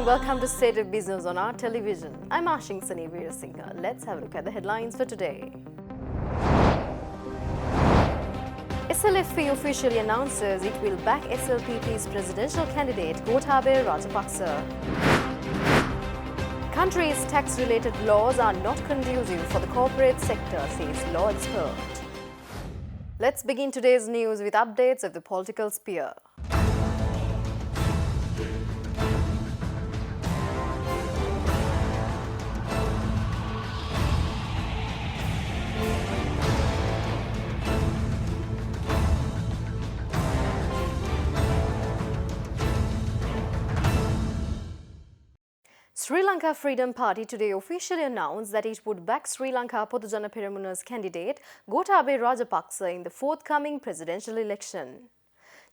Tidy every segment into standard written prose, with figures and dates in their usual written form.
and welcome to State of Business on our television. I'm Ashing Sani Veerasinghe. Let's have a look at the headlines for today. SLFP officially announces it will back SLPP's presidential candidate Gotabaya Rajapaksa. Country's tax-related laws are not conducive for the corporate sector, says law expert. Let's begin today's news with updates of the political sphere. Sri Lanka Freedom Party today officially announced that it would back Sri Lanka Podujana Peremuna's candidate Gotabaya Rajapaksa in the forthcoming presidential election.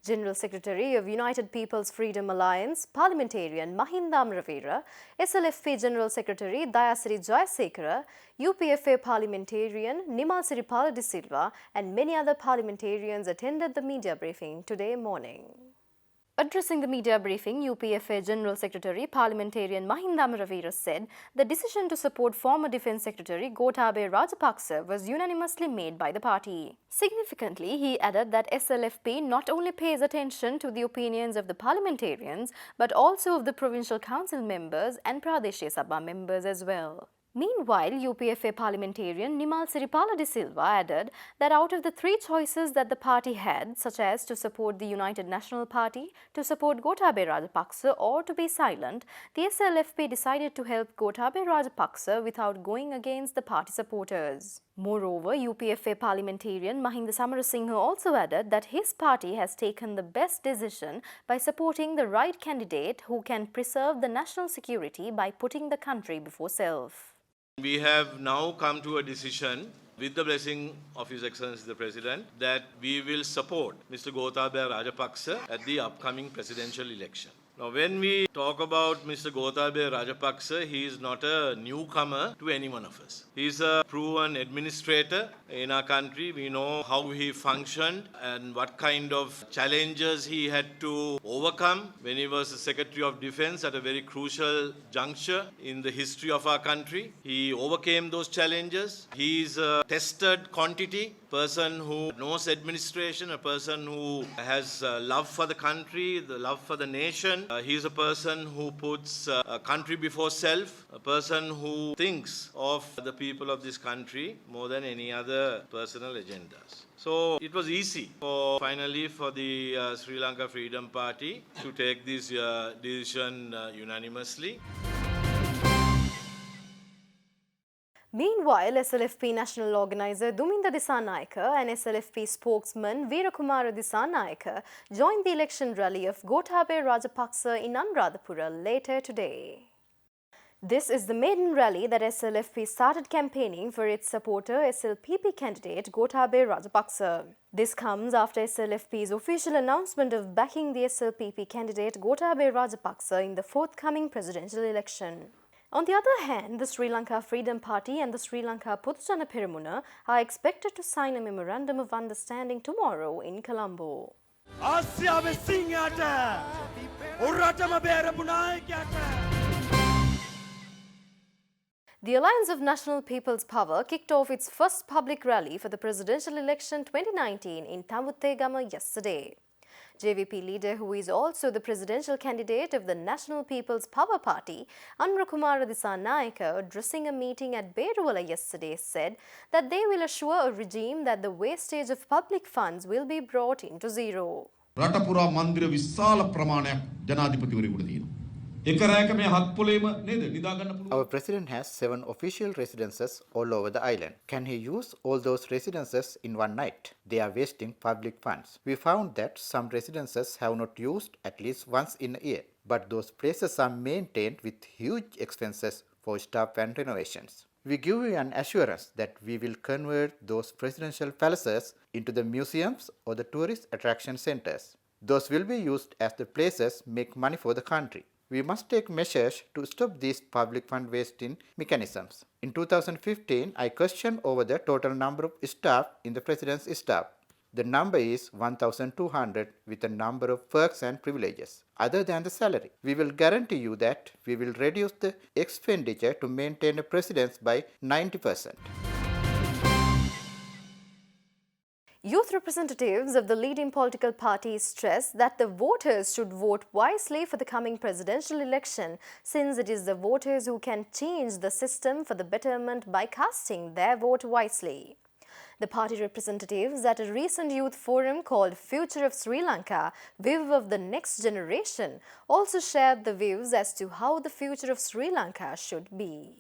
General Secretary of United People's Freedom Alliance, parliamentarian Mahinda Amravira, SLFP General Secretary Dayasiri Jayasekara, UPFA parliamentarian Nimal Siripala de Silva and many other parliamentarians attended the media briefing today morning. Addressing the media briefing, UPFA General Secretary Parliamentarian Mahinda Amravira said the decision to support former Defence Secretary Gotabaya Rajapaksa was unanimously made by the party. Significantly, he added that SLFP not only pays attention to the opinions of the parliamentarians but also of the provincial council members and Pradesh Sabha members as well. Meanwhile, UPFA parliamentarian Nimal Siripala de Silva added that out of the three choices that the party had, such as to support the United National Party, to support Gotabaya Rajapaksa or to be silent, the SLFP decided to help Gotabaya Rajapaksa without going against the party supporters. Moreover, UPFA parliamentarian Mahinda Samarasinghe also added that his party has taken the best decision by supporting the right candidate who can preserve the national security by putting the country before self. We have now come to a decision with the blessing of His Excellency the President that we will support Mr. Gotabaya Rajapaksa at the upcoming presidential election. Now, when we talk about Mr. Gotabaya Rajapaksa, he is not a newcomer to any one of us. He is a proven administrator in our country. We know how he functioned and what kind of challenges he had to overcome when he was the Secretary of Defence at a very crucial juncture in the history of our country. He overcame those challenges. He is a tested quantity, person who knows administration, a person who has love for the country, the love for the nation. He is a person who puts a country before self, a person who thinks of the people of this country more than any other personal agendas. So it was easy finally for the Sri Lanka Freedom Party to take this decision unanimously. Meanwhile, SLFP National Organizer Duminda Dissanayake and SLFP spokesman Veerakumara Dissanayake joined the election rally of Gotabaya Rajapaksa in Anuradhapura later today. This is the maiden rally that SLFP started campaigning for its supporter SLPP candidate Gotabaya Rajapaksa. This comes after SLFP's official announcement of backing the SLPP candidate Gotabaya Rajapaksa in the forthcoming presidential election. On the other hand, the Sri Lanka Freedom Party and the Sri Lanka Podujana Peremuna are expected to sign a memorandum of understanding tomorrow in Colombo. The Alliance of National People's Power kicked off its first public rally for the presidential election 2019 in Tamuttegama yesterday. JVP leader, who is also the presidential candidate of the National People's Power Party, Anurakumara Dissanayake, addressing a meeting at Beruwala yesterday, said that they will assure a regime that the wastage of public funds will be brought into zero. Our president has 7 official residences all over the island. Can he use all those residences in one night? They are wasting public funds. We found that some residences have not used at least once in a year, but those places are maintained with huge expenses for staff and renovations. We give you an assurance that we will convert those presidential palaces into the museums or the tourist attraction centers. Those will be used as the places make money for the country. We must take measures to stop these public fund wasting mechanisms. In 2015, I questioned over the total number of staff in the President's staff. The number is 1,200 with a number of perks and privileges other than the salary. We will guarantee you that we will reduce the expenditure to maintain a president's by 90%. Youth representatives of the leading political parties stress that the voters should vote wisely for the coming presidential election, since it is the voters who can change the system for the betterment by casting their vote wisely. The party representatives at a recent youth forum called Future of Sri Lanka, View of the Next Generation, also shared the views as to how the future of Sri Lanka should be.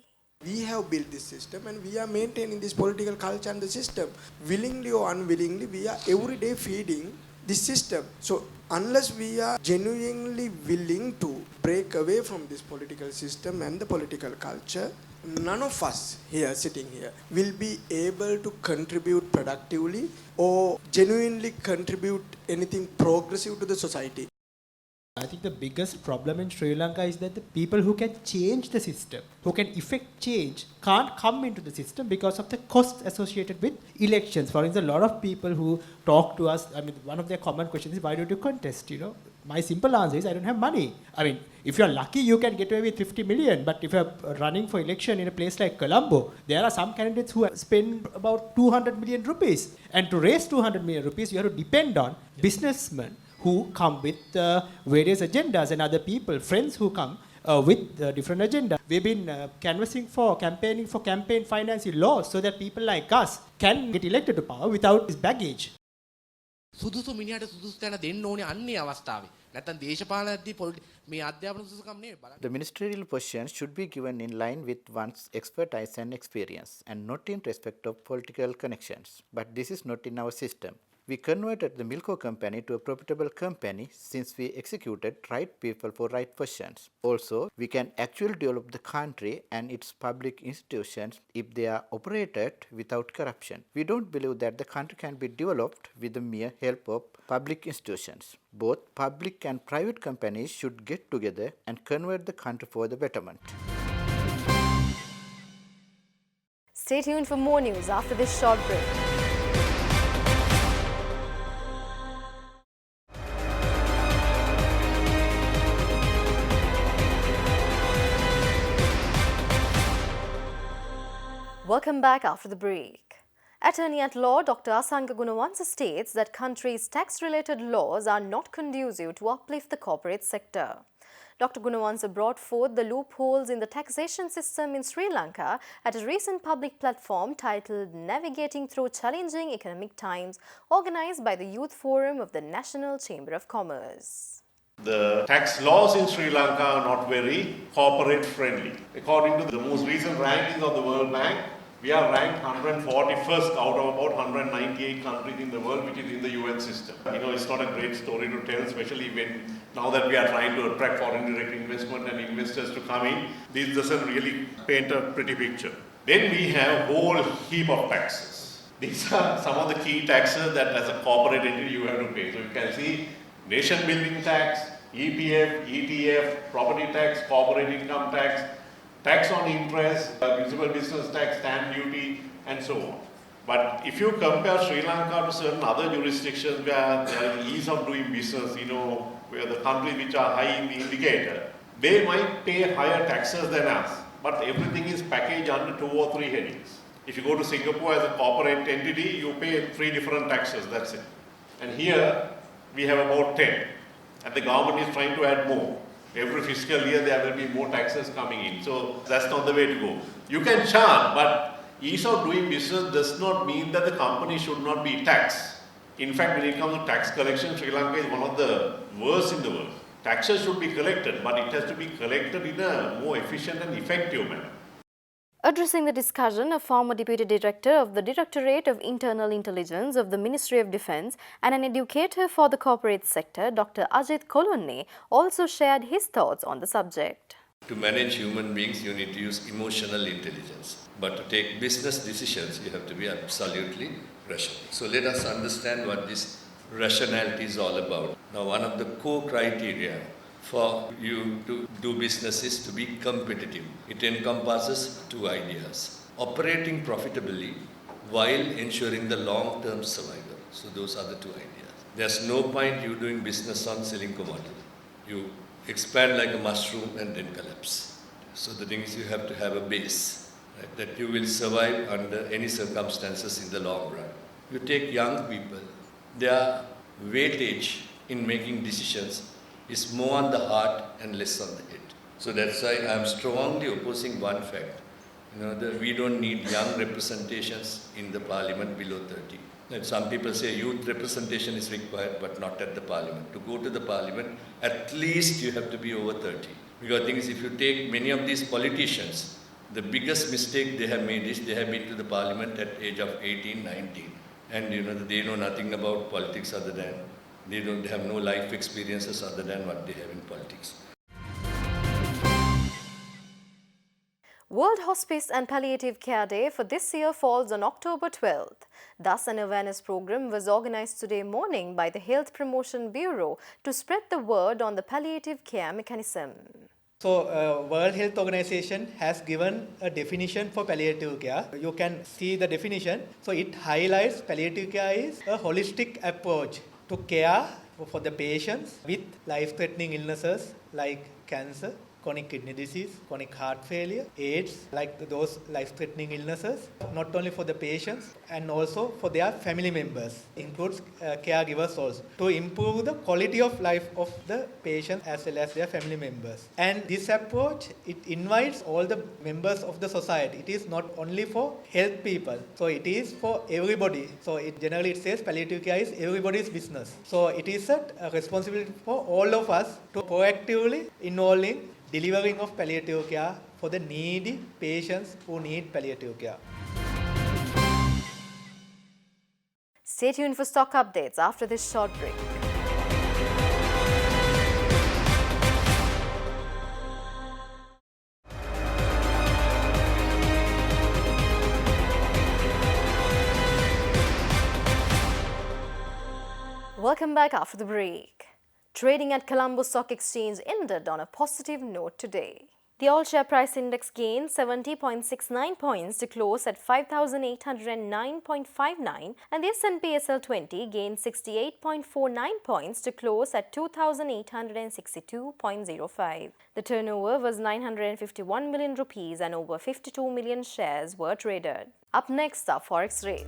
We have built this system and we are maintaining this political culture and the system. Willingly or unwillingly, we are every day feeding this system. So unless we are genuinely willing to break away from this political system and the political culture, none of us here sitting here will be able to contribute productively or genuinely contribute anything progressive to the society. I think the biggest problem in Sri Lanka is that the people who can change the system, who can effect change, can't come into the system because of the costs associated with elections. For instance, a lot of people who talk to us, I mean, one of their common questions is, why don't you contest, My simple answer is, I don't have money. I mean, if you're lucky, you can get away with 50 million. But if you're running for election in a place like Colombo, there are some candidates who spend about 200 million rupees. And to raise 200 million rupees, you have to depend on businessmen who come with various agendas and other people, friends who come with different agendas. We've been campaigning for campaign financing laws so that people like us can get elected to power without this baggage. සුදුසු මිනිහට සුදුසු තැන දෙන්න ඕනේ අන්නේ අවස්ථාවේ. නැත්නම් දේශපාලනයේදී මේ අධ්‍යාපන සුදුසුකම් නෙවෙයි බලන්න. The ministerial positions should be given in line with one's expertise and experience and not in respect of political connections. But this is not in our system. We converted the Milko company to a profitable company since we executed right people for right positions. Also, we can actually develop the country and its public institutions if they are operated without corruption. We don't believe that the country can be developed with the mere help of public institutions. Both public and private companies should get together and convert the country for the betterment. Stay tuned for more news after this short break. Welcome back after the break. Attorney at law Dr. Asanga Gunawansa states that country's tax-related laws are not conducive to uplift the corporate sector. Dr. Gunawansa brought forth the loopholes in the taxation system in Sri Lanka at a recent public platform titled Navigating Through Challenging Economic Times, organized by the Youth Forum of the National Chamber of Commerce. The tax laws in Sri Lanka are not very corporate friendly. According to the most recent rankings of the World Bank, we are ranked 141st out of about 198 countries in the world, which is in the UN system. It's not a great story to tell, especially now that we are trying to attract foreign direct investment and investors to come in. This doesn't really paint a pretty picture. Then we have a whole heap of taxes. These are some of the key taxes that as a corporate entity you have to pay. So you can see nation building tax, EPF, ETF, property tax, corporate income tax, tax on interest, municipal business tax, stamp duty, and so on. But if you compare Sri Lanka to certain other jurisdictions where there is ease of doing business, where the countries which are high in the indicator, they might pay higher taxes than us, but everything is packaged under 2 or 3 headings. If you go to Singapore as a corporate entity, you pay 3 different taxes, that's it. And here, we have about 10, and the government is trying to add more. Every fiscal year there will be more taxes coming in, so that's not the way to go. You can charge, but ease of doing business does not mean that the company should not be taxed. In fact, when it comes to tax collection, Sri Lanka is one of the worst in the world. Taxes should be collected, but it has to be collected in a more efficient and effective manner. Addressing the discussion, a former Deputy Director of the Directorate of Internal Intelligence of the Ministry of Defence and an educator for the corporate sector, Dr. Ajit Kolonne, also shared his thoughts on the subject. To manage human beings, you need to use emotional intelligence. But to take business decisions, you have to be absolutely rational. So let us understand what this rationality is all about. Now, one of the core criteria for you to do business is to be competitive. It encompasses 2 ideas. Operating profitably while ensuring the long-term survival. So those are the two ideas. There's no point you doing business on selling commodity. You expand like a mushroom and then collapse. So the thing is you have to have a base, right, that you will survive under any circumstances in the long run. You take young people, their weightage in making decisions is more on the heart and less on the head. So that's why I'm strongly opposing one fact. That we don't need young representations in the parliament below 30. And some people say youth representation is required, but not at the parliament. To go to the parliament, at least you have to be over 30. Because the thing is, if you take many of these politicians, the biggest mistake they have made is they have been to the parliament at age of 18, 19. And they know nothing about politics other than, they have no life experiences other than what they have in politics. World Hospice and Palliative Care Day for this year falls on October 12th. Thus, an awareness program was organized today morning by the Health Promotion Bureau to spread the word on the palliative care mechanism. So, World Health Organization has given a definition for palliative care. You can see the definition. So, it highlights palliative care is a holistic approach to care for the patients with life-threatening illnesses like cancer, chronic kidney disease, chronic heart failure, AIDS, like those life-threatening illnesses, not only for the patients and also for their family members, includes caregivers also, to improve the quality of life of the patient as well as their family members. And this approach, it invites all the members of the society. It is not only for health people, so it is for everybody. So it generally it says palliative care is everybody's business. So it is a responsibility for all of us to proactively involve in delivering of palliative care for the needy patients who need palliative care. Stay tuned for stock updates after this short break. Welcome back after the break. Trading at Colombo Stock Exchange ended on a positive note today. The all-share price index gained 70.69 points to close at 5,809.59 and the S&P SL 20 gained 68.49 points to close at 2,862.05. The turnover was 951 million rupees and over 52 million shares were traded. Up next are forex rates.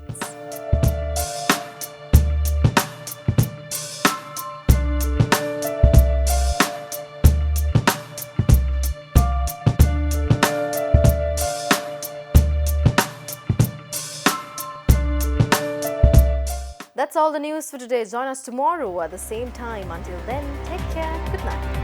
That's all the news for today. Join us tomorrow at the same time. Until then, take care. Good night.